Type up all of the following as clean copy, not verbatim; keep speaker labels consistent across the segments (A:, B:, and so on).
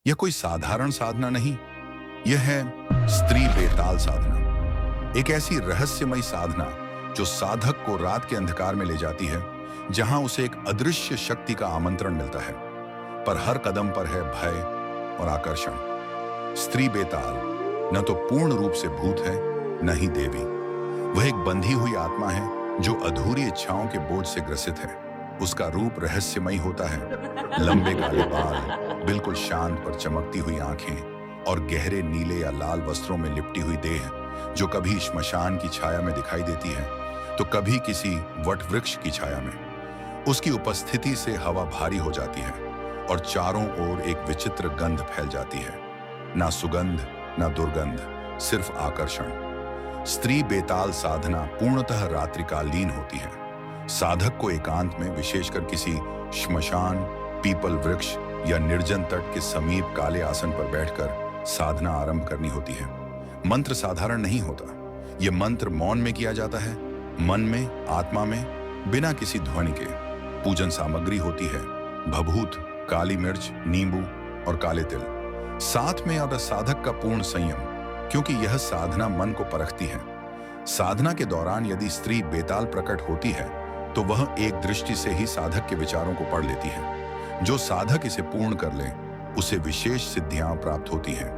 A: यह कोई साधारण साधना नहीं, यह है स्त्री बेताल साधना। एक ऐसी रहस्यमयी साधना जो साधक को रात के अंधकार में ले जाती है, जहां उसे एक अदृश्य शक्ति का आमंत्रण मिलता है, पर हर कदम पर है भय और आकर्षण। स्त्री बेताल न तो पूर्ण रूप से भूत है, न ही देवी। वह एक बंधी हुई आत्मा है जो अधूरी इच्छाओं के बोझ से ग्रसित है। उसका रूप रहस्यमयी होता है। लंबे काले बाल, बिल्कुल शांत पर चमकती हुई आंखें और गहरे नीले या लाल वस्त्रों में लिपटी हुई देह, जो कभी श्मशान की छाया में दिखाई देती है तो कभी किसी वट वृक्ष की छाया में। उसकी उपस्थिति से हवा भारी हो जाती है और चारों ओर एक विचित्र गंध फैल जाती है। ना सुगंध, ना दुर्गंध, सिर्फ आकर्षण। स्त्री बेताल साधना पूर्णतः रात्रिकालीन होती है। साधक को एकांत में, विशेषकर किसी श्मशान, पीपल वृक्ष या निर्जन तट के समीप काले आसन पर बैठकर साधना आरंभ करनी होती है। मंत्र साधारण नहीं होता। यह मंत्र मौन में किया जाता है, मन में, आत्मा में, बिना किसी ध्वनि के। पूजन सामग्री होती है भभूत, काली मिर्च, नींबू और काले तिल। साथ में और साधक का पूर्ण संयम, क्योंकि यह साधना मन को परखती है। साधना के दौरान यदि स्त्री बेताल प्रकट होती है तो वह एक दृष्टि से ही साधक के विचारों को पढ़ लेती है। जो साधक इसे पूर्ण कर ले उसे विशेष सिद्धियां प्राप्त होती हैं।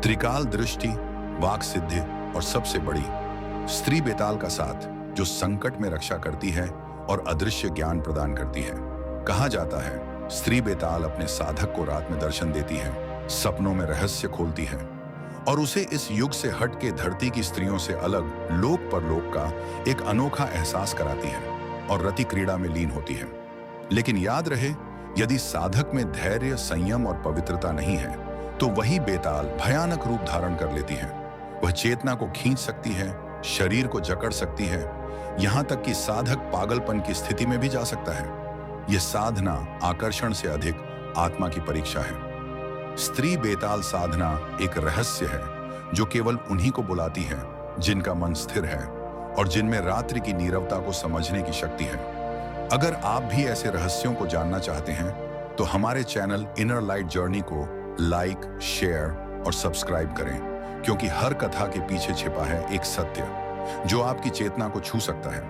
A: त्रिकाल दृष्टि, वाक सिद्धि और सबसे बड़ी, स्त्री बेताल का साथ, जो संकट में रक्षा करती है और अदृश्य ज्ञान प्रदान करती है। कहा जाता है स्त्री बेताल अपने साधक को रात में दर्शन देती है, सपनों में रहस्य खोलती है और उसे इस युग से हट के धरती की स्त्रियों से अलग लोक परलोक का एक अनोखा एहसास कराती है और रति क्रीड़ा में लीन होती है। लेकिन याद रहे, यदि साधक में धैर्य, संयम और पवित्रता नहीं है तो वही बेताल भयानक रूप धारण कर लेती है। वह चेतना को खींच सकती है, शरीर को जकड़ सकती है, यहां तक कि साधक पागलपन की स्थिति में भी जा सकता है। यह साधना आकर्षण से अधिक आत्मा की परीक्षा है। स्त्री बेताल साधना एक रहस्य है जो केवल उन्हीं को बुलाती है जिनका मन स्थिर है और जिनमें रात्रि की नीरवता को समझने की शक्ति है। अगर आप भी ऐसे रहस्यों को जानना चाहते हैं तो हमारे चैनल इनर लाइट जर्नी को लाइक, शेयर और सब्सक्राइब करें, क्योंकि हर कथा के पीछे छिपा है एक सत्य जो आपकी चेतना को छू सकता है।